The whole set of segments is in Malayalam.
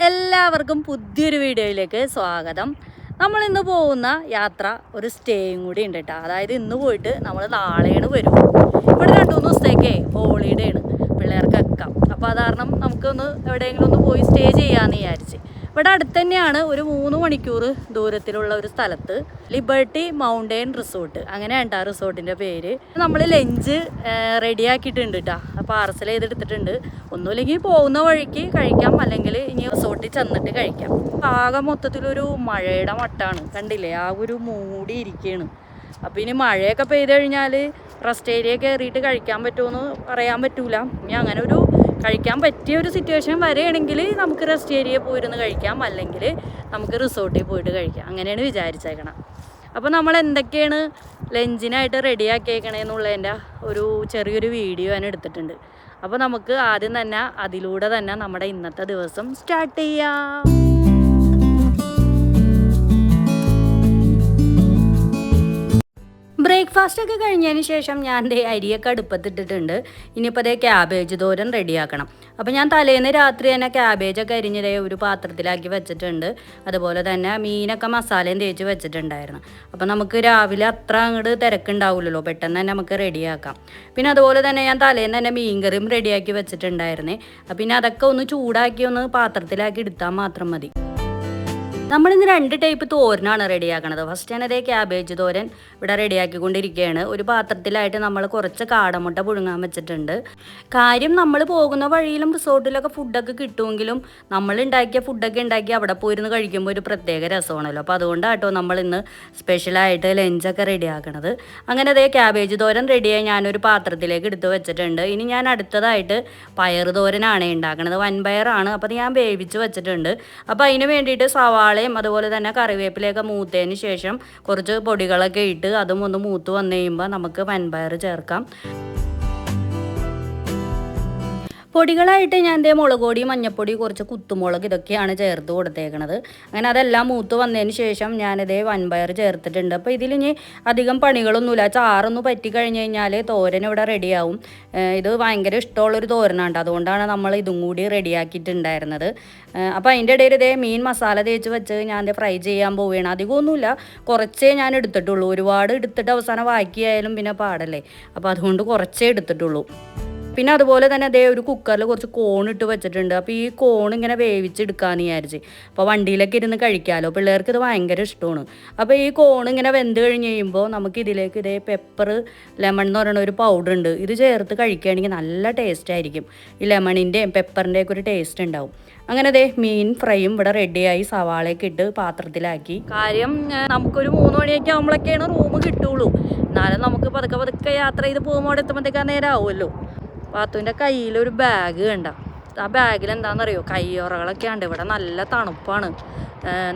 എല്ലാവർക്കും പുതിയൊരു വീഡിയോയിലേക്ക് സ്വാഗതം. നമ്മൾ ഇന്ന് പോകുന്ന യാത്ര ഒരു സ്റ്റേയും കൂടി ഉണ്ട് കേട്ടോ. അതായത് ഇന്ന് പോയിട്ട് നമ്മൾ നാളെയാണ് വരും. ഇവിടെ 2-3 ദിവസത്തേക്കേ ഹോളിഡേ ആണ് പിള്ളേർക്കൊക്കെ. അപ്പോൾ അത് കാരണം നമുക്കൊന്ന് എവിടെയെങ്കിലും ഒന്ന് പോയി സ്റ്റേ ചെയ്യാമെന്ന് വിചാരിച്ച്. ഇവിടെ അടുത്ത് തന്നെയാണ്, ഒരു 3 മണിക്കൂർ ദൂരത്തിലുള്ള ഒരു സ്ഥലത്ത് ലിബർട്ടി മൗണ്ടെയിൻ റിസോർട്ട്, അങ്ങനെയാണ് കേട്ടോ റിസോർട്ടിൻ്റെ പേര്. നമ്മൾ ലഞ്ച് റെഡിയാക്കിയിട്ടുണ്ട് കേട്ടോ, പാർസൽ ചെയ്തെടുത്തിട്ടുണ്ട്. ഒന്നുമില്ലെങ്കിൽ പോകുന്ന വഴിക്ക് കഴിക്കാം, അല്ലെങ്കിൽ ഇനി റിസോർട്ടിൽ ചെന്നിട്ട് കഴിക്കാം. ആകെ മൊത്തത്തിലൊരു മഴയുടെ മട്ടാണ്, കണ്ടില്ലേ, ആ ഒരു മൂടി ഇരിക്കുകയാണ്. അപ്പം ഇനി മഴയൊക്കെ പെയ്ത് കഴിഞ്ഞാൽ റെസ്റ്റ് ഏരിയ കയറിയിട്ട് കഴിക്കാൻ പറ്റുമെന്ന് പറയാൻ പറ്റൂല. ഇനി അങ്ങനെ ഒരു കഴിക്കാൻ പറ്റിയ ഒരു സിറ്റുവേഷൻ വരികയാണെങ്കിൽ നമുക്ക് റെസ്റ്റ് ഏരിയ പോയിരുന്ന് കഴിക്കാം, അല്ലെങ്കിൽ നമുക്ക് റിസോർട്ടിൽ പോയിട്ട് കഴിക്കാം. അങ്ങനെയാണ് വിചാരിച്ചേക്കണം. അപ്പോൾ നമ്മൾ എന്തൊക്കെയാണ് ലഞ്ചിനായിട്ട് റെഡിയാക്കിയേക്കണേന്നുള്ളതിൻ്റെ ഒരു ചെറിയൊരു വീഡിയോ ഞാൻ എടുത്തിട്ടുണ്ട്. അപ്പോൾ നമുക്ക് ആദ്യം തന്നെ അതിലൂടെ തന്നെ നമ്മുടെ ഇന്നത്തെ ദിവസം സ്റ്റാർട്ട് ചെയ്യാം. ബ്രേക്ക്ഫാസ്റ്റ് ഒക്കെ കഴിഞ്ഞതിന് ശേഷം ഞാൻ അരിയൊക്കെ അടുപ്പത്തിട്ടിട്ടുണ്ട്. ഇനിയിപ്പോൾ ക്യാബേജ് തോരൻ റെഡിയാക്കണം. അപ്പോൾ ഞാൻ തലേന്ന് രാത്രി തന്നെ ക്യാബേജൊക്കെ അരിഞ്ഞതേ ഒരു പാത്രത്തിലാക്കി വെച്ചിട്ടുണ്ട്. അതുപോലെ തന്നെ മീനൊക്കെ മസാലയും തേച്ച് വെച്ചിട്ടുണ്ടായിരുന്നു. അപ്പോൾ നമുക്ക് രാവിലെ അത്ര അങ്ങോട്ട് തിരക്കുണ്ടാവില്ലല്ലോ, പെട്ടെന്ന് തന്നെ നമുക്ക് റെഡിയാക്കാം. പിന്നെ അതുപോലെ തന്നെ ഞാൻ തലേന്ന് തന്നെ മീൻകറിയും റെഡിയാക്കി വെച്ചിട്ടുണ്ടായിരുന്നേ. പിന്നെ അതൊക്കെ ഒന്ന് ചൂടാക്കി ഒന്ന് പാത്രത്തിലാക്കി എടുത്താൽ മാത്രം മതി. നമ്മളിന്ന് 2 ടൈപ്പ് തോരനാണ് റെഡിയാക്കണത്. ഫസ്റ്റ് തന്നെ ക്യാബേജ് തോരൻ ഇവിടെ റെഡിയാക്കിക്കൊണ്ടിരിക്കുകയാണ്. ഒരു പാത്രത്തിലായിട്ട് നമ്മൾ കുറച്ച് കാടമുട്ട പുഴുങ്ങാൻ വെച്ചിട്ടുണ്ട്. കാര്യം നമ്മൾ പോകുന്ന വഴിയിലും റിസോർട്ടിലൊക്കെ ഫുഡൊക്കെ കിട്ടുമെങ്കിലും നമ്മൾ ഉണ്ടാക്കിയ ഫുഡൊക്കെ ഉണ്ടാക്കി അവിടെ പോയിരുന്ന് കഴിക്കുമ്പോൾ ഒരു പ്രത്യേക രസമാണല്ലോ. അപ്പോൾ അതുകൊണ്ടാട്ടോ നമ്മൾ ഇന്ന് സ്പെഷ്യലായിട്ട് ലഞ്ചൊക്കെ റെഡിയാക്കണത്. അങ്ങനെ ക്യാബേജ് തോരൻ റെഡിയായി ഞാനൊരു പാത്രത്തിലേക്ക് എടുത്ത് വെച്ചിട്ടുണ്ട്. ഇനി ഞാൻ അടുത്തതായിട്ട് പയർ തോരനാണ് ഉണ്ടാക്കണത്. വൻപയറാണ്. അപ്പോൾ അത് ഞാൻ വേവിച്ച് വെച്ചിട്ടുണ്ട്. അപ്പോൾ അതിന് വേണ്ടിയിട്ട് സവാളയും അതുപോലെ തന്നെ കറിവേപ്പിലയൊക്കെ മൂത്തതിന് ശേഷം കുറച്ച് പൊടികളൊക്കെ ഇട്ട് അതും ഒന്ന് മൂത്ത് വന്നു കഴിയുമ്പോൾ നമുക്ക് വൻപയർ ചേർക്കാം. പൊടികളായിട്ട് ഞാൻ മുളക് പൊടി, മഞ്ഞൾപ്പൊടി, കുറച്ച് കുത്തുമുളക് ഇതൊക്കെയാണ് ചേർത്ത് കൊടുത്തേക്കണത്. അങ്ങനെ അതെല്ലാം മൂത്ത് വന്നതിന് ശേഷം ഞാനിതേ വൻപയർ ചേർത്തിട്ടുണ്ട്. അപ്പോൾ ഇതിലിനി അധികം പണികളൊന്നുമില്ല. ചാറൊന്ന് പറ്റി കഴിഞ്ഞ് കഴിഞ്ഞാൽ തോരൻ ഇവിടെ റെഡിയാവും. ഇത് ഭയങ്കര ഇഷ്ടമുള്ളൊരു തോരനാണ്, അതുകൊണ്ടാണ് നമ്മൾ ഇതും കൂടി റെഡിയാക്കിയിട്ടുണ്ടായിരുന്നത്. അപ്പോൾ അതിൻ്റെ ഇടയിൽ മീൻ മസാല തേച്ച് വെച്ച് ഞാൻ ഫ്രൈ ചെയ്യാൻ പോവുകയാണ്. അധികമൊന്നുമില്ല, കുറച്ചേ ഞാൻ എടുത്തിട്ടുള്ളൂ. ഒരുപാട് എടുത്തിട്ട് അവസാനം ബാക്കിയായാലും പിന്നെ പാടല്ലേ, അപ്പോൾ അതുകൊണ്ട് കുറച്ചേ എടുത്തിട്ടുള്ളൂ. പിന്നെ അതുപോലെ തന്നെ ഒരു കുക്കറിൽ കുറച്ച് കോണിട്ട് വെച്ചിട്ടുണ്ട്. അപ്പോൾ ഈ കോൺ ഇങ്ങനെ വേവിച്ചെടുക്കാമെന്ന് വിചാരിച്ച്. അപ്പോൾ വണ്ടിയിലൊക്കെ ഇരുന്ന് കഴിക്കാമല്ലോ, പിള്ളേർക്ക് ഇത് ഭയങ്കര ഇഷ്ടമാണ്. അപ്പോൾ ഈ കോൺ ഇങ്ങനെ വെന്ത് കഴിഞ്ഞ് കഴിയുമ്പോൾ നമുക്ക് ഇതിലേക്ക് പെപ്പർ ലെമൺ എന്ന് പറയുന്ന ഒരു പൗഡർ ഉണ്ട്. ഇത് ചേർത്ത് കഴിക്കുകയാണെങ്കിൽ നല്ല ടേസ്റ്റ് ആയിരിക്കും. ഈ ലെമണിൻ്റെയും പെപ്പറിൻ്റെയൊക്കെ ഒരു ടേസ്റ്റ് ഉണ്ടാവും. അങ്ങനെ മീൻ ഫ്രൈയും ഇവിടെ റെഡിയായി. സവാളയൊക്കെ ഇട്ട് പാത്രത്തിലാക്കി. കാര്യം നമുക്കൊരു 3 മണിയൊക്കെ ആകുമ്പോഴൊക്കെയാണ് റൂം കിട്ടുള്ളൂ. എന്നാലും നമുക്ക് പതുക്കെ യാത്ര ചെയ്ത് പോകുമ്പോൾ അവിടെ എത്തുമ്പോഴത്തേക്കാ നേരം ആവുമല്ലോ. പാത്തുവിൻ്റെ കയ്യിലൊരു ബാഗ് കണ്ട. ആ ബാഗിൽ എന്താണെന്നറിയോ, കയ്യുറകളൊക്കെ ഉണ്ട്. ഇവിടെ നല്ല തണുപ്പാണ്.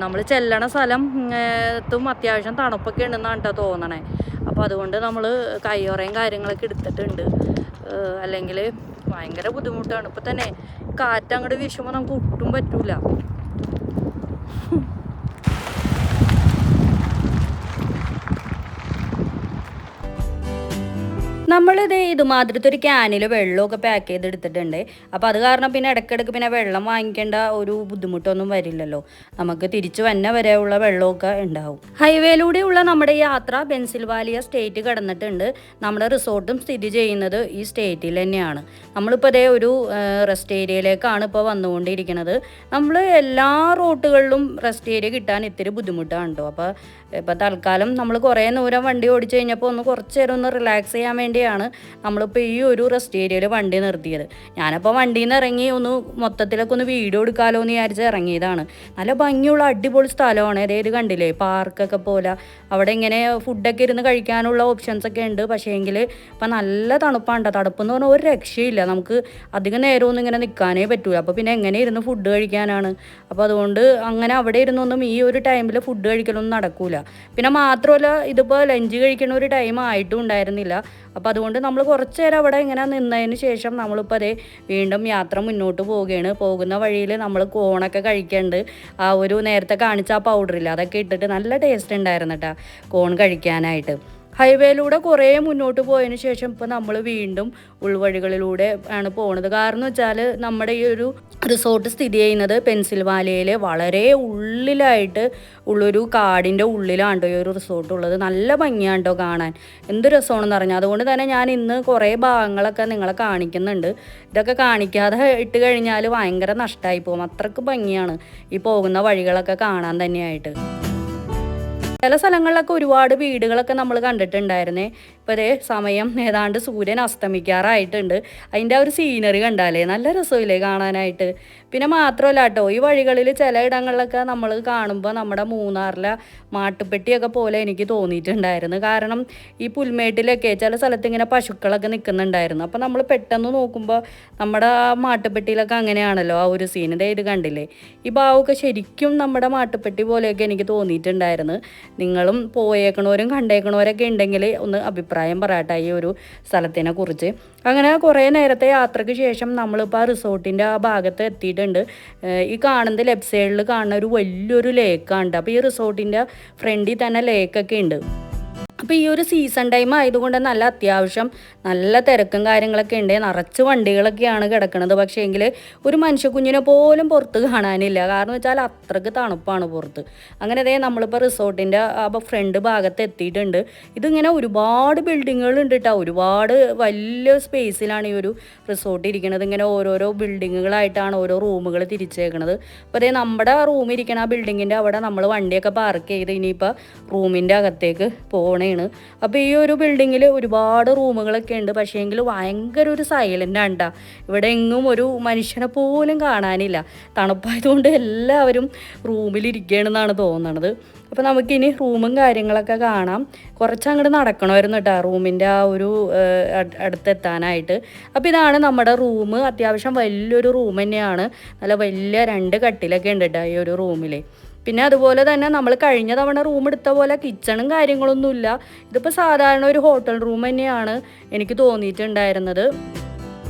നമ്മൾ ചെല്ലണ സ്ഥലം എത്തും അത്യാവശ്യം തണുപ്പൊക്കെ ഉണ്ടെന്നാണ് കേട്ടോ തോന്നണേ. അപ്പോൾ അതുകൊണ്ട് നമ്മൾ കയ്യുറയും കാര്യങ്ങളൊക്കെ എടുത്തിട്ടുണ്ട്. അല്ലെങ്കിൽ ഭയങ്കര ബുദ്ധിമുട്ടാണ്. ഇപ്പം തന്നെ കാറ്റങ്ങോട്ട് വീശുമ്പോൾ നമുക്ക് ഒട്ടും പറ്റൂല. ഇതുമാതിരത്തെ ഒരു ക്യാനിൽ വെള്ളമൊക്കെ പാക്ക് ചെയ്തെടുത്തിട്ടുണ്ട്. അപ്പോൾ അത് കാരണം പിന്നെ ഇടയ്ക്കിടയ്ക്ക് പിന്നെ വെള്ളം വാങ്ങിക്കേണ്ട ഒരു ബുദ്ധിമുട്ടൊന്നും വരില്ലല്ലോ. നമുക്ക് തിരിച്ചു വന്ന വരെയുള്ള വെള്ളമൊക്കെ ഉണ്ടാവും. ഹൈവേയിലൂടെയുള്ള നമ്മുടെ യാത്ര പെൻസിൽവാനിയ സ്റ്റേറ്റ് കടന്നിട്ടുണ്ട്. നമ്മുടെ റിസോർട്ടും സ്ഥിതി ചെയ്യുന്നത് ഈ സ്റ്റേറ്റിൽ തന്നെയാണ്. നമ്മളിപ്പോൾ ഒരു റെസ്റ്റ് ഏരിയയിലേക്കാണ് ഇപ്പോൾ വന്നുകൊണ്ടിരിക്കുന്നത്. നമ്മൾ എല്ലാ റൂട്ടുകളിലും റെസ്റ്റ് ഏരിയ കിട്ടാൻ ഇത്തിരി ബുദ്ധിമുട്ടാണ് കേട്ടോ. അപ്പോൾ ഇപ്പോൾ തൽക്കാലം നമ്മൾ കുറേ ദൂരം വണ്ടി ഓടിച്ചു കഴിഞ്ഞപ്പോൾ കുറച്ച് നേരം ഒന്ന് റിലാക്സ് ചെയ്യാൻ വേണ്ടിയാണ് നമ്മളിപ്പോൾ ഈ ഒരു റെസ്റ്റ് ഏരിയയിൽ വണ്ടി നിർത്തിയത്. ഞാനപ്പോൾ വണ്ടിയിൽ നിന്ന് ഇറങ്ങി ഒന്ന് മൊത്തത്തിലൊക്കെ ഒന്ന് വീഡിയോ എടുക്കാമല്ലോ എന്ന് വിചാരിച്ച് ഇറങ്ങിയതാണ്. നല്ല ഭംഗിയുള്ള അടിപൊളി സ്ഥലമാണ്. ഇത് കണ്ടില്ലേ, പാർക്കൊക്കെ പോലെ. അവിടെ ഇങ്ങനെ ഫുഡൊക്കെ ഇരുന്ന് കഴിക്കാനുള്ള ഓപ്ഷൻസൊക്കെ ഉണ്ട്. പക്ഷേ എങ്കിൽ ഇപ്പം നല്ല തണുപ്പാണ്. തണുപ്പെന്ന് പറഞ്ഞാൽ ഒരു രക്ഷയില്ല. നമുക്ക് അധികം നേരമൊന്നും ഇങ്ങനെ നിൽക്കാനേ പറ്റൂല. അപ്പോൾ പിന്നെ എങ്ങനെ ഇരുന്ന് ഫുഡ് കഴിക്കാനാണ്. അപ്പോൾ അതുകൊണ്ട് അങ്ങനെ അവിടെ ഇരുന്നൊന്നും ഈ ഒരു ടൈമിൽ ഫുഡ് കഴിക്കലൊന്നും നടക്കൂല. പിന്നെ മാത്രമല്ല, ഇതിപ്പോൾ ലഞ്ച് കഴിക്കുന്ന ഒരു ടൈം ആയിട്ടും ഉണ്ടായിരുന്നില്ല. അപ്പോൾ അതുകൊണ്ട് നമ്മൾ കുറച്ച് നേരം അവിടെ ഇങ്ങനെ നിന്നതിന് ശേഷം നമ്മളിപ്പോൾ വീണ്ടും യാത്ര മുന്നോട്ട് പോവുകയാണ്. പോകുന്ന വഴിയിൽ നമ്മൾ കോണൊക്കെ കഴിക്കുന്നുണ്ട്. ആ ഒരു നേരത്തെ കാണിച്ച ആ പൗഡറില്ല, അതൊക്കെ ഇട്ടിട്ട് നല്ല ടേസ്റ്റ് ഉണ്ടായിരുന്നു കേട്ടോ കോൺ കഴിക്കാനായിട്ട്. ഹൈവേയിലൂടെ കുറേ മുന്നോട്ട് പോയതിന് ശേഷം ഇപ്പോൾ നമ്മൾ വീണ്ടും ഉൾവഴികളിലൂടെ ആണ് പോകുന്നത്. കാരണം വെച്ചാൽ നമ്മുടെ ഈ ഒരു റിസോർട്ട് സ്ഥിതി ചെയ്യുന്നത് പെൻസിൽവാനിയയിലെ വളരെ ഉള്ളിലായിട്ട് ഉള്ളൊരു കാടിൻ്റെ ഉള്ളിലാണ് ഈ ഒരു റിസോർട്ട് ഉള്ളത്. നല്ല ഭംഗിയാണ് കേട്ടോ കാണാൻ, എന്ത് രസമാണെന്ന് പറഞ്ഞാൽ. അതുകൊണ്ട് തന്നെ ഞാൻ ഇന്ന് കുറേ ഭാഗങ്ങളൊക്കെ നിങ്ങളെ കാണിക്കുന്നുണ്ട്. ഇതൊക്കെ കാണിക്കാതെ ഇട്ട് കഴിഞ്ഞാൽ ഭയങ്കര നഷ്ടമായി പോകും. അത്രയ്ക്ക് ഭംഗിയാണ് ഈ പോകുന്ന വഴികളൊക്കെ കാണാൻ തന്നെയായിട്ട്. ചില സ്ഥലങ്ങളിലൊക്കെ ഒരുപാട് വീടുകളൊക്കെ നമ്മൾ കണ്ടിട്ടുണ്ടായിരുന്നേ. ഇപ്പോൾ അതേ സമയം ഏതാണ്ട് സൂര്യൻ അസ്തമിക്കാറായിട്ടുണ്ട്. അതിൻ്റെ ആ ഒരു സീനറി കണ്ടാലേ നല്ല രസമില്ലേ കാണാനായിട്ട്. പിന്നെ മാത്രമല്ല കേട്ടോ, ഈ വഴികളിൽ ചില ഇടങ്ങളിലൊക്കെ നമ്മൾ കാണുമ്പോൾ നമ്മുടെ മൂന്നാറിലെ മാട്ടുപ്പെട്ടിയൊക്കെ പോലെ എനിക്ക് തോന്നിയിട്ടുണ്ടായിരുന്നു. കാരണം ഈ പുൽമേട്ടിലൊക്കെ ചില സ്ഥലത്ത് ഇങ്ങനെ പശുക്കളൊക്കെ നിൽക്കുന്നുണ്ടായിരുന്നു. അപ്പോൾ നമ്മൾ പെട്ടെന്ന് നോക്കുമ്പോൾ നമ്മുടെ മാട്ടുപ്പെട്ടിയിലൊക്കെ അങ്ങനെയാണല്ലോ ആ ഒരു സീൻ. ഇത് കണ്ടില്ലേ, ഈ ഭാവമൊക്കെ ശരിക്കും നമ്മുടെ മാട്ടുപ്പെട്ടി പോലെയൊക്കെ എനിക്ക് തോന്നിയിട്ടുണ്ടായിരുന്നു. നിങ്ങളും പോയേക്കണവരും കണ്ടേക്കണവരൊക്കെ ഉണ്ടെങ്കിൽ ഒന്ന് അഭിപ്രായം പറയട്ടെ ഈ ഒരു സ്ഥലത്തിനെ കുറിച്ച്. അങ്ങനെ കുറേ നേരത്തെ യാത്രയ്ക്ക് ശേഷം നമ്മളിപ്പോൾ ആ റിസോർട്ടിൻ്റെ ആ ഭാഗത്ത് എത്തിയിട്ടുണ്ട്. ഈ കാണുന്നത് ലെഫ്റ്റ് സൈഡിൽ കാണുന്ന ഒരു വലിയൊരു ലേക്കാണ്. അപ്പോൾ ഈ റിസോർട്ടിൻ്റെ ഫ്രണ്ടിൽ തന്നെ ലേക്കൊക്കെ ഉണ്ട്. അപ്പോൾ ഈ ഒരു സീസൺ ടൈം ആയതുകൊണ്ട് നല്ല അത്യാവശ്യം നല്ല തിരക്കും കാര്യങ്ങളൊക്കെ ഉണ്ട്. നിറച്ച് വണ്ടികളൊക്കെയാണ് കിടക്കുന്നത്. പക്ഷേ എങ്കിൽ ഒരു മനുഷ്യക്കുഞ്ഞിനെ പോലും പുറത്ത് കാണാനില്ല. കാരണം വെച്ചാൽ അത്രയ്ക്ക് തണുപ്പാണ് പുറത്ത്. അങ്ങനെ അതേ നമ്മളിപ്പോൾ റിസോർട്ടിൻ്റെ ഫ്രണ്ട് ഭാഗത്ത് എത്തിയിട്ടുണ്ട്. ഇതിങ്ങനെ ഒരുപാട് ബിൽഡിങ്ങുകൾ ഉണ്ട് കേട്ടോ. ഒരുപാട് വലിയ സ്പേസിലാണ് ഈ ഒരു റിസോർട്ട് ഇരിക്കുന്നത്. ഇങ്ങനെ ഓരോരോ ബിൽഡിങ്ങുകളായിട്ടാണ് ഓരോ റൂമുകൾ തിരിച്ചേക്കുന്നത്. അപ്പോൾ അതേ നമ്മുടെ റൂം ഇരിക്കുന്ന ആ ബിൽഡിങ്ങിൻ്റെ അവിടെ നമ്മൾ വണ്ടിയൊക്കെ പാർക്ക് ചെയ്ത് ഇനിയിപ്പോൾ റൂമിൻ്റെ അകത്തേക്ക് പോകണേ. അപ്പോൾ ഈ ഒരു ബിൽഡിങ്ങിൽ ഒരുപാട് റൂമുകളൊക്കെ ഉണ്ട്. പക്ഷേ എങ്കിൽ ഭയങ്കര ഒരു സൈലൻ്റ് ആണ്. ഇവിടെ എങ്ങും ഒരു മനുഷ്യനെ പോലും കാണാനില്ല. തണുപ്പായതുകൊണ്ട് എല്ലാവരും റൂമിലിരിക്കുകയാണെന്നാണ് തോന്നുന്നത്. അപ്പോൾ നമുക്കിനി റൂമും കാര്യങ്ങളൊക്കെ കാണാം. കുറച്ചങ്ങോട്ട് നടക്കണമായിരുന്നു കേട്ടോ റൂമിൻ്റെ ആ ഒരു അടുത്തെത്താനായിട്ട്. അപ്പോൾ ഇതാണ് നമ്മുടെ റൂം. അത്യാവശ്യം വലിയൊരു റൂം തന്നെയാണ്. നല്ല വലിയ 2 കട്ടിലൊക്കെ ഉണ്ട് കേട്ടോ ഈ ഒരു റൂമിൽ. പിന്നെ അതുപോലെ തന്നെ നമ്മൾ കഴിഞ്ഞ തവണ റൂം എടുത്ത പോലെ കിച്ചണും കാര്യങ്ങളൊന്നുമില്ല. ഇതിപ്പോൾ സാധാരണ ഒരു ഹോട്ടൽ റൂം തന്നെയാണ് എനിക്ക് തോന്നിയിട്ടുണ്ടായിരുന്നത്.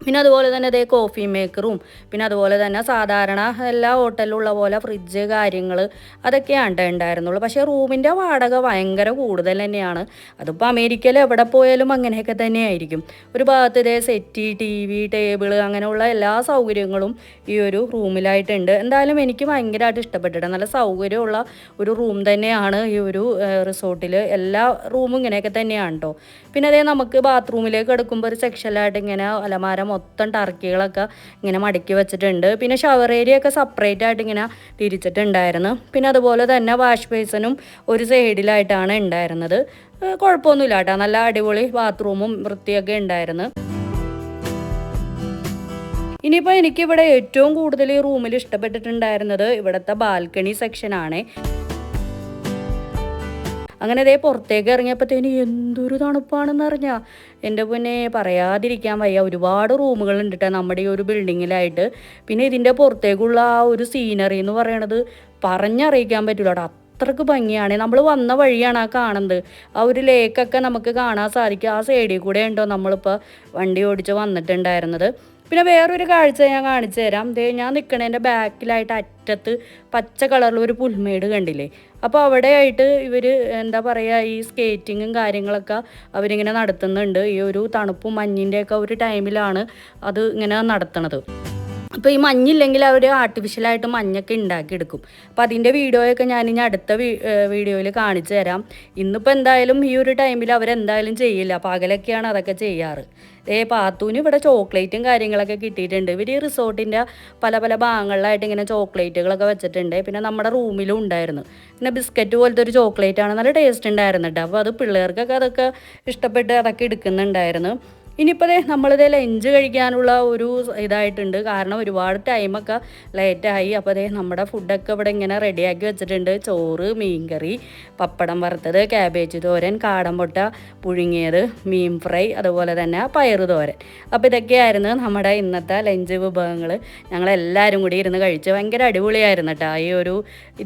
പിന്നെ അതുപോലെ തന്നെ അതേ കോഫി മേക്കറും പിന്നെ അതുപോലെ തന്നെ സാധാരണ എല്ലാ ഹോട്ടലിലുള്ള പോലെ ഫ്രിഡ്ജ് കാര്യങ്ങൾ അതൊക്കെയാണ് ഉണ്ടായിരുന്നുള്ളൂ. പക്ഷേ റൂമിൻ്റെ വാടക ഭയങ്കര കൂടുതൽ തന്നെയാണ്. അതിപ്പോൾ അമേരിക്കയിൽ എവിടെ പോയാലും അങ്ങനെയൊക്കെ തന്നെയായിരിക്കും. ഒരു ഭാഗത്ത് ഇതേ സെറ്റി, TV, ടേബിൾ അങ്ങനെയുള്ള എല്ലാ സൗകര്യങ്ങളും ഈ ഒരു റൂമിലായിട്ടുണ്ട്. എന്തായാലും എനിക്ക് ഭയങ്കരമായിട്ട് ഇഷ്ടപ്പെട്ടിട്ടുണ്ട്. നല്ല സൗകര്യമുള്ള ഒരു റൂം തന്നെയാണ് ഈ ഒരു റിസോർട്ടിൽ. എല്ലാ റൂമും ഇങ്ങനെയൊക്കെ തന്നെയാണ് കേട്ടോ. പിന്നെ അതേ നമുക്ക് ബാത്റൂമിലേക്ക് എടുക്കുമ്പോൾ ഒരു സെക്ഷനിലായിട്ട് ഇങ്ങനെ അലമാര മൊത്തം ടർക്കികളൊക്കെ ഇങ്ങനെ മടക്കി വെച്ചിട്ടുണ്ട്. പിന്നെ ഷവർ ഏരിയ ഒക്കെ സെപ്പറേറ്റ് ആയിട്ട് ഇങ്ങനെ തിരിച്ചിട്ടുണ്ടായിരുന്നു. പിന്നെ അതുപോലെ തന്നെ വാഷ് ബേസിനും ഒരു സൈഡിലായിട്ടാണ് ഉണ്ടായിരുന്നത്. കുഴപ്പമൊന്നുമില്ല കേട്ടോ, നല്ല അടിപൊളി ബാത്റൂമും വൃത്തിയൊക്കെ ഉണ്ടായിരുന്നു. ഇനിയിപ്പോൾ എനിക്കിവിടെ ഏറ്റവും കൂടുതൽ ഈ റൂമിൽ ഇഷ്ടപ്പെട്ടിട്ടുണ്ടായിരുന്നത് ഇവിടുത്തെ ബാൽക്കണി സെക്ഷനാണ്. അങ്ങനെ അതേ പുറത്തേക്ക് ഇറങ്ങിയപ്പോഴത്തേന് എന്തൊരു തണുപ്പാണെന്ന് അറിഞ്ഞാൽ എൻ്റെ പൊന്നെ പറയാതിരിക്കാൻ വയ്യ. ഒരുപാട് റൂമുകളുണ്ട് കേട്ടോ നമ്മുടെ ഈ ഒരു ബിൽഡിങ്ങിലായിട്ട്. പിന്നെ ഇതിൻ്റെ പുറത്തേക്കുള്ള ആ ഒരു സീനറി എന്ന് പറയണത് പറഞ്ഞറിയിക്കാൻ പറ്റില്ല കേട്ടോ. അത്രയ്ക്ക് ഭംഗിയാണ്. നമ്മൾ വന്ന വഴിയാണ് ആ കാണുന്നത്. ആ ഒരു ലേക്കൊക്കെ നമുക്ക് കാണാൻ സാധിക്കും. ആ സൈഡിൽ കൂടെ ഉണ്ടോ നമ്മളിപ്പോൾ വണ്ടി ഓടിച്ച് വന്നിട്ടുണ്ടായിരുന്നത്. പിന്നെ വേറൊരു കാഴ്ച ഞാൻ കാണിച്ചു തരാം. ഞാൻ നിൽക്കണതിൻ്റെ ബാക്കിലായിട്ട് അറ്റത്ത് പച്ച കളറിൽ ഒരു പുൽമേട് കണ്ടില്ലേ. അപ്പോൾ അവിടെയായിട്ട് ഇവർ എന്താ പറയുക ഈ സ്കേറ്റിങ്ങും കാര്യങ്ങളൊക്കെ അവരിങ്ങനെ നടത്തുന്നുണ്ട്. ഈ ഒരു തണുപ്പും മഞ്ഞിൻ്റെയൊക്കെ ഒരു ടൈമിലാണ് അത് ഇങ്ങനെ നടത്തണത്. അപ്പോൾ ഈ മഞ്ഞില്ലെങ്കിൽ അവർ ആർട്ടിഫിഷ്യലായിട്ട് മഞ്ഞൊക്കെ ഉണ്ടാക്കിയെടുക്കും. അപ്പോൾ അതിൻ്റെ വീഡിയോയൊക്കെ ഞാനിനി അടുത്ത വീഡിയോയിൽ കാണിച്ചു തരാം. ഇന്നിപ്പോൾ എന്തായാലും ഈ ഒരു ടൈമിൽ അവരെന്തായാലും ചെയ്യില്ല. പകലൊക്കെയാണ് അതൊക്കെ ചെയ്യാറ്. പാത്തൂന് ഇവിടെ ചോക്ലേറ്റും കാര്യങ്ങളൊക്കെ കിട്ടിയിട്ടുണ്ട്. ഇവർ ഈ റിസോർട്ടിൻ്റെ പല പല ഭാഗങ്ങളിലായിട്ട് ഇങ്ങനെ ചോക്ലേറ്റുകളൊക്കെ വെച്ചിട്ടുണ്ട്. പിന്നെ നമ്മുടെ റൂമിലും ഉണ്ടായിരുന്നു. പിന്നെ ബിസ്ക്കറ്റ് പോലത്തെ ഒരു ചോക്ലേറ്റാണ്, നല്ല ടേസ്റ്റ് ഉണ്ടായിരുന്നു കേട്ടോ. അപ്പോൾ അത് പിള്ളേർക്കൊക്കെ അതൊക്കെ ഇഷ്ടപ്പെട്ട് അതൊക്കെ എടുക്കുന്നുണ്ടായിരുന്നു. ഇനിയിപ്പോൾ നമ്മളിത് ലഞ്ച് കഴിക്കാനുള്ള ഒരു ഇതായിട്ടുണ്ട്. കാരണം ഒരുപാട് ടൈമൊക്കെ ലേറ്റായി. അപ്പോൾ നമ്മുടെ ഫുഡൊക്കെ ഇവിടെ ഇങ്ങനെ റെഡിയാക്കി വെച്ചിട്ടുണ്ട്. ചോറ്, മീൻകറി, പപ്പടം വറുത്തത്, ക്യാബേജ് തോരൻ, കാടമ്പൊട്ട പുഴുങ്ങിയത്, മീൻ ഫ്രൈ, അതുപോലെ തന്നെ പയറ് തോരൻ. അപ്പോൾ ഇതൊക്കെയായിരുന്നു നമ്മുടെ ഇന്നത്തെ ലഞ്ച് വിഭവങ്ങൾ. ഞങ്ങളെല്ലാവരും കൂടി ഇരുന്ന് കഴിച്ച് ഭയങ്കര അടിപൊളിയായിരുന്നു കേട്ടോ. ഈ ഒരു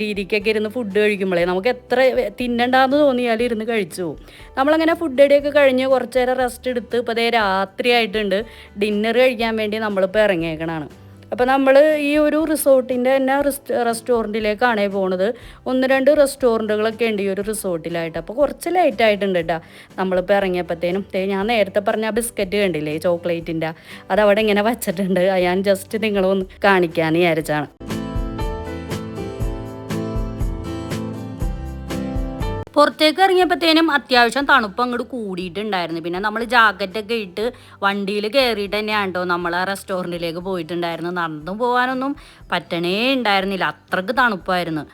രീതിക്കൊക്കെ ഇരുന്ന് ഫുഡ് കഴിക്കുമ്പോഴേ നമുക്ക് എത്ര തിന്നണ്ടാന്ന് തോന്നിയാലും ഇരുന്ന് കഴിച്ചു പോകും. നമ്മളങ്ങനെ ഫുഡ് അടിയൊക്കെ കഴിഞ്ഞ് കുറച്ച് നേരം റെസ്റ്റ് എടുത്ത് ഇപ്പോൾ രാത്രി ആയിട്ടുണ്ട്. ഡിന്നർ കഴിക്കാൻ വേണ്ടി നമ്മളിപ്പോൾ ഇറങ്ങിയേക്കണാണ്. അപ്പോൾ നമ്മൾ ഈ ഒരു റിസോർട്ടിൻ്റെ തന്നെ റെസ്റ്റോറൻറ്റിലേക്കാണ് പോകുന്നത്. 1-2 റെസ്റ്റോറൻറ്റുകളൊക്കെ ഉണ്ട് ഈ ഒരു റിസോർട്ടിലായിട്ട്. അപ്പോൾ കുറച്ച് ലേറ്റ് ആയിട്ടുണ്ട് കേട്ടോ നമ്മളിപ്പോൾ ഇറങ്ങിയപ്പോഴത്തേനും. ഞാൻ നേരത്തെ പറഞ്ഞ ബിസ്ക്കറ്റ് കണ്ടില്ലേ ചോക്ലേറ്റിൻ്റെ, അതവിടെ ഇങ്ങനെ വച്ചിട്ടുണ്ട്. ഞാൻ ജസ്റ്റ് നിങ്ങളൊന്ന് കാണിക്കാമെന്ന് വിചാരിച്ചാണ്. പുറത്തേക്ക് ഇറങ്ങിയപ്പോഴത്തേനും അത്യാവശ്യം തണുപ്പ് അങ്ങോട്ട് കൂടിയിട്ടുണ്ടായിരുന്നു. പിന്നെ നമ്മൾ ജാക്കറ്റൊക്കെ ഇട്ട് വണ്ടിയിൽ കയറിയിട്ട് തന്നെയാണ് കേട്ടോ നമ്മൾ ആ റെസ്റ്റോറൻറ്റിലേക്ക് പോയിട്ടുണ്ടായിരുന്നു. നടന്നു പോകാനൊന്നും പറ്റണേ ഉണ്ടായിരുന്നില്ല, അത്രയ്ക്ക് തണുപ്പായിരുന്നു.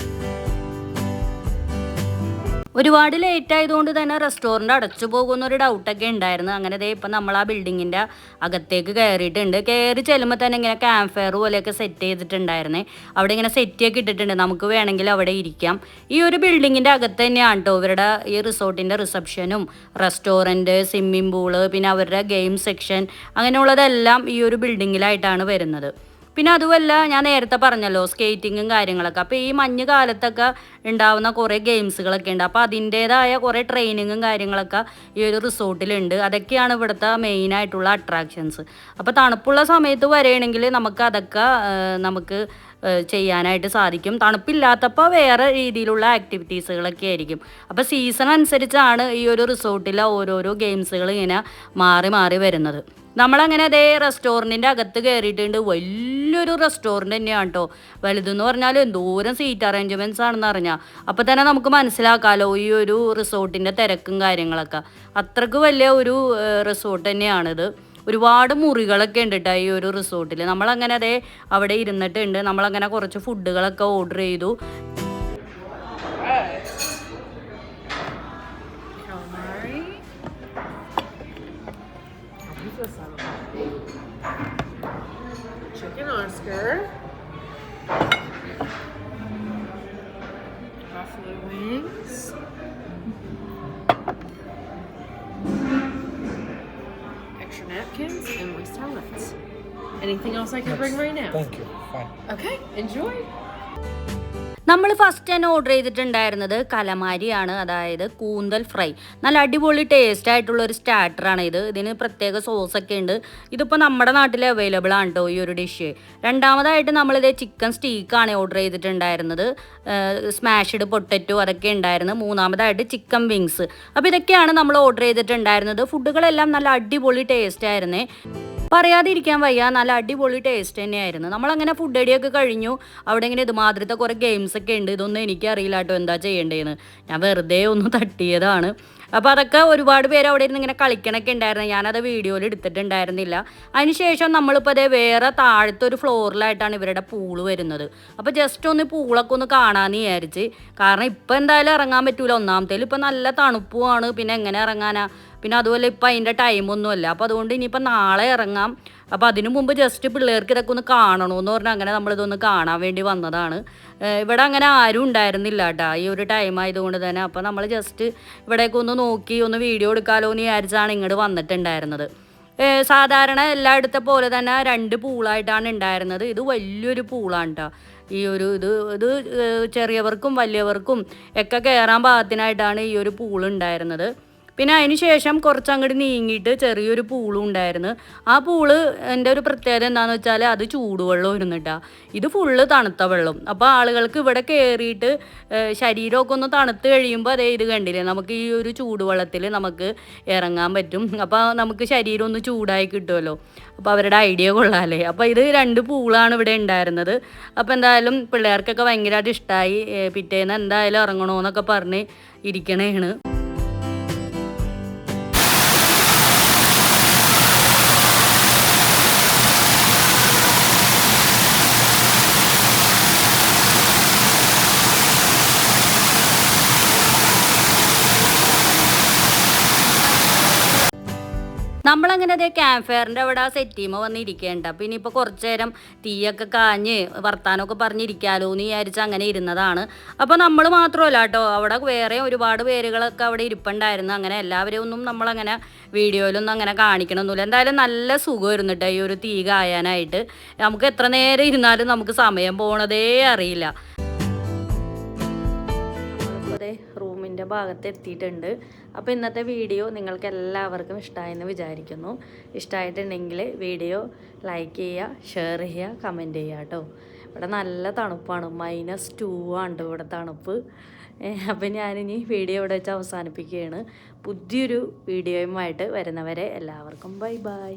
ഒരുപാട് ലേറ്റ് ആയതുകൊണ്ട് തന്നെ റെസ്റ്റോറൻറ്റ് അടച്ചു പോകുന്നൊരു ഡൗട്ടൊക്കെ ഉണ്ടായിരുന്നു. അങ്ങനെ ഇപ്പം നമ്മൾ ആ ബിൽഡിങ്ങിൻ്റെ അകത്തേക്ക് കയറിയിട്ടുണ്ട്. കയറി ചെല്ലുമ്പോൾ തന്നെ ഇങ്ങനെ ക്യാമ്പ് ഫയർ പോലെയൊക്കെ സെറ്റ് ചെയ്തിട്ടുണ്ടായിരുന്നേ. അവിടെ ഇങ്ങനെ സെറ്റിയൊക്കെ ഇട്ടിട്ടുണ്ട്, നമുക്ക് വേണമെങ്കിൽ അവിടെ ഇരിക്കാം. ഈ ഒരു ബിൽഡിങ്ങിൻ്റെ അകത്ത് തന്നെയാണ് കേട്ടോ ഇവരുടെ ഈ റിസോർട്ടിൻ്റെ റിസപ്ഷനും റെസ്റ്റോറൻറ്റ്, സ്വിമ്മിംഗ് പൂള്, പിന്നെ അവരുടെ ഗെയിം സെക്ഷൻ, അങ്ങനെയുള്ളതെല്ലാം ഈ ഒരു ബിൽഡിങ്ങിലായിട്ടാണ് വരുന്നത്. പിന്നെ അതുമല്ല, ഞാൻ നേരത്തെ പറഞ്ഞല്ലോ സ്കേറ്റിങ്ങും കാര്യങ്ങളൊക്കെ. അപ്പോൾ ഈ മഞ്ഞ് കാലത്തൊക്കെ ഉണ്ടാവുന്ന കുറേ ഗെയിംസുകളൊക്കെ ഉണ്ട്. അപ്പോൾ അതിൻ്റേതായ കുറേ ട്രെയിനിങ്ങും കാര്യങ്ങളൊക്കെ ഈ ഒരു റിസോർട്ടിലുണ്ട്. അതൊക്കെയാണ് ഇവിടുത്തെ മെയിനായിട്ടുള്ള അട്രാക്ഷൻസ്. അപ്പോൾ തണുപ്പുള്ള സമയത്ത് വരികയാണെങ്കിൽ നമുക്ക് ചെയ്യാനായിട്ട് സാധിക്കും. തണുപ്പില്ലാത്തപ്പോൾ വേറെ രീതിയിലുള്ള ആക്ടിവിറ്റീസുകളൊക്കെ ആയിരിക്കും. അപ്പോൾ സീസൺ അനുസരിച്ചാണ് ഈ ഒരു റിസോർട്ടിലെ ഓരോരോ ഗെയിംസുകൾ ഇങ്ങനെ മാറി മാറി വരുന്നത്. നമ്മളങ്ങനെ അതേ റെസ്റ്റോറൻറ്റിൻ്റെ അകത്ത് കയറിയിട്ടുണ്ട്. വലിയൊരു റെസ്റ്റോറൻറ്റ് തന്നെയാണ് കേട്ടോ. വലുതെന്ന് പറഞ്ഞാൽ എന്തോരം സീറ്റ് അറേഞ്ച്മെൻറ്റ്സ് ആണെന്ന് അറിഞ്ഞാൽ അപ്പോൾ തന്നെ നമുക്ക് മനസ്സിലാക്കാമല്ലോ ഈ ഒരു റിസോർട്ടിൻ്റെ തിരക്കും കാര്യങ്ങളൊക്കെ. അത്രയ്ക്ക് വലിയ ഒരു റിസോർട്ട് തന്നെയാണിത്. ഒരുപാട് മുറികളൊക്കെ ഉണ്ട് കേട്ടോ ഈ ഒരു റിസോർട്ടിൽ. നമ്മളങ്ങനെ അതേ അവിടെ ഇരുന്നിട്ടുണ്ട്. നമ്മളങ്ങനെ കുറച്ച് ഫുഡുകളൊക്കെ ഓർഡർ ചെയ്തു. Chicken Oscar, buffalo wings, extra napkins, and moist towelettes. Anything else I can bring right now? Thank you. Fine. Okay, enjoy. നമ്മൾ ഫസ്റ്റ് തന്നെ ഓർഡർ ചെയ്തിട്ടുണ്ടായിരുന്നത് കലമാരിയാണ്, അതായത് കൂന്തൽ ഫ്രൈ. നല്ല അടിപൊളി ടേസ്റ്റ് ആയിട്ടുള്ളൊരു സ്റ്റാർട്ടറാണ് ഇത്. ഇതിന് പ്രത്യേക സോസൊക്കെ ഉണ്ട്. ഇതിപ്പോൾ നമ്മുടെ നാട്ടിൽ അവൈലബിൾ ആണ് കേട്ടോ ഈ ഒരു ഡിഷ്. രണ്ടാമതായിട്ട് നമ്മളിത് ചിക്കൻ സ്റ്റീക്കാണ് ഓർഡർ ചെയ്തിട്ടുണ്ടായിരുന്നത്. സ്മാഷ്ഡ് പൊട്ടറ്റോ അതൊക്കെ ഉണ്ടായിരുന്നു. മൂന്നാമതായിട്ട് ചിക്കൻ വിങ്സ്. അപ്പോൾ ഇതൊക്കെയാണ് നമ്മൾ ഓർഡർ ചെയ്തിട്ടുണ്ടായിരുന്നത്. ഫുഡുകളെല്ലാം നല്ല അടിപൊളി ടേസ്റ്റ് ആയിരുന്നേ, പറയാതിരിക്കാൻ വയ്യ. നല്ല അടിപൊളി ടേസ്റ്റ് തന്നെയായിരുന്നു. നമ്മളങ്ങനെ ഫുഡ് അടിയൊക്കെ കഴിഞ്ഞു. അവിടെ ഇങ്ങനെ ഇതുമാതിരത്തെ കുറേ ഗെയിംസൊക്കെ ഉണ്ട്. ഇതൊന്നും എനിക്കറിയില്ല കേട്ടോ എന്താ ചെയ്യേണ്ടതെന്ന്. ഞാൻ വെറുതെ ഒന്ന് തട്ടിയതാണ്. അപ്പോൾ അതൊക്കെ ഒരുപാട് പേര് അവിടെ ഇരുന്ന് ഇങ്ങനെ കളിക്കണൊക്കെ ഉണ്ടായിരുന്നു. ഞാനത് വീഡിയോയിൽ എടുത്തിട്ടുണ്ടായിരുന്നില്ല. അതിനുശേഷം നമ്മളിപ്പോൾ അതേ വേറെ താഴത്തെ ഒരു ഫ്ലോറിലായിട്ടാണ് ഇവരുടെ പൂള് വരുന്നത്. അപ്പോൾ ജസ്റ്റ് ഒന്ന് പൂളൊക്കെ ഒന്ന് കാണാമെന്ന് വിചാരിച്ച്. കാരണം ഇപ്പം എന്തായാലും ഇറങ്ങാൻ പറ്റൂല. ഒന്നാമത്തേലും ഇപ്പം നല്ല തണുപ്പുമാണ്. പിന്നെ എങ്ങനെ ഇറങ്ങാനാ? പിന്നെ അതുപോലെ ഇപ്പം അതിൻ്റെ ടൈമൊന്നുമല്ല. അപ്പോൾ അതുകൊണ്ട് ഇനിയിപ്പോൾ നാളെ ഇറങ്ങാം. അപ്പോൾ അതിനു മുമ്പ് ജസ്റ്റ് പിള്ളേർക്ക് ഇതൊക്കെ ഒന്ന് കാണണമെന്ന് പറഞ്ഞാൽ അങ്ങനെ നമ്മളിതൊന്ന് കാണാൻ വേണ്ടി വന്നതാണ്. ഇവിടെ അങ്ങനെ ആരും ഉണ്ടായിരുന്നില്ല കേട്ടോ ഈ ഒരു ടൈം ആയതുകൊണ്ട് തന്നെ. അപ്പോൾ നമ്മൾ ജസ്റ്റ് ഇവിടേക്ക് ഒന്ന് നോക്കി ഒന്ന് വീഡിയോ എടുക്കാമല്ലോ എന്ന് വിചാരിച്ചാണ് ഇങ്ങോട്ട് വന്നിട്ടുണ്ടായിരുന്നത്. സാധാരണ എല്ലായിടത്തെ പോലെ തന്നെ 2 പൂളായിട്ടാണ് ഉണ്ടായിരുന്നത്. ഇത് വലിയൊരു പൂളാണ് കേട്ടോ. ഈ ഒരു ഇത് ചെറിയവർക്കും വലിയവർക്കും ഒക്കെ കയറാൻ പാകത്തിനായിട്ടാണ് ഈ ഒരു പൂൾ ഉണ്ടായിരുന്നത്. പിന്നെ അതിന് ശേഷം കുറച്ചങ്ങോട്ട് നീങ്ങിയിട്ട് ചെറിയൊരു പൂളും ഉണ്ടായിരുന്നു. ആ പൂള് എൻ്റെ ഒരു പ്രത്യേകത എന്താണെന്ന് വെച്ചാൽ അത് ചൂടുവെള്ളം ഇരുന്നിട്ടാ. ഇത് ഫുള്ള് തണുത്ത വെള്ളം. അപ്പോൾ ആളുകൾക്ക് ഇവിടെ കയറിയിട്ട് ശരീരമൊക്കെ ഒന്ന് തണുത്ത് കഴിയുമ്പോൾ അതേ ഇത് കണ്ടില്ലേ, നമുക്ക് ഈ ഒരു ചൂടുവെള്ളത്തിൽ നമുക്ക് ഇറങ്ങാൻ പറ്റും. അപ്പോൾ നമുക്ക് ശരീരം ഒന്ന് ചൂടായി കിട്ടുമല്ലോ. അപ്പോൾ അവരുടെ ഐഡിയ കൊള്ളാമല്ലേ. അപ്പോൾ ഇത് 2 പൂളാണ് ഇവിടെ ഉണ്ടായിരുന്നത്. അപ്പോൾ എന്തായാലും പിള്ളേർക്കൊക്കെ ഭയങ്കരമായിട്ട് ഇഷ്ടമായി. പിറ്റേന്ന് എന്തായാലും ഇറങ്ങണമെന്നൊക്കെ പറഞ്ഞ് ഇരിക്കണേണ്. നമ്മളങ്ങനെ അതേ ക്യാമ്പ് ഫയറിൻ്റെ അവിടെ സെറ്റ് ചെയ്യുമ്പോൾ വന്നിരിക്കേണ്ട. അപ്പോൾ ഇനിയിപ്പോൾ കുറച്ച് നേരം തീയൊക്കെ കാഞ്ഞ് വർത്താനമൊക്കെ പറഞ്ഞിരിക്കാമല്ലോ എന്ന് വിചാരിച്ച് അങ്ങനെ ഇരുന്നതാണ്. അപ്പോൾ നമ്മൾ മാത്രമല്ല കേട്ടോ, അവിടെ വേറെ ഒരുപാട് പേരുകളൊക്കെ അവിടെ ഇരിപ്പുണ്ടായിരുന്നു. അങ്ങനെ എല്ലാവരെയും ഒന്നും നമ്മളങ്ങനെ വീഡിയോയിലൊന്നും അങ്ങനെ കാണിക്കണമൊന്നുമില്ല. എന്തായാലും നല്ല സുഖമായിരുന്നു കേട്ടോ ഈ ഒരു തീ കായാനായിട്ട്. നമുക്ക് എത്ര നേരം ഇരുന്നാലും നമുക്ക് സമയം പോണതേ അറിയില്ല. നമ്മളിപ്പോൾ അതേ റൂമിൻ്റെ എൻഡിൻ്റെ ഭാഗത്ത് എത്തിയിട്ടുണ്ട്. അപ്പോൾ ഇന്നത്തെ വീഡിയോ നിങ്ങൾക്ക് എല്ലാവർക്കും ഇഷ്ടമായെന്ന് വിചാരിക്കുന്നു. ഇഷ്ടമായിട്ടുണ്ടെങ്കിൽ വീഡിയോ ലൈക്ക് ചെയ്യുക, ഷെയർ ചെയ്യുക, കമൻറ്റ് ചെയ്യുക കേട്ടോ. ഇവിടെ നല്ല തണുപ്പാണ്, -2 ആണ് ഇവിടെ തണുപ്പ്. അപ്പം ഞാനിനി വീഡിയോ ഇവിടെ വെച്ച് അവസാനിപ്പിക്കുകയാണ്. പുതിയൊരു വീഡിയോയുമായിട്ട് വരുന്നവരെ എല്ലാവർക്കും ബൈ ബൈ.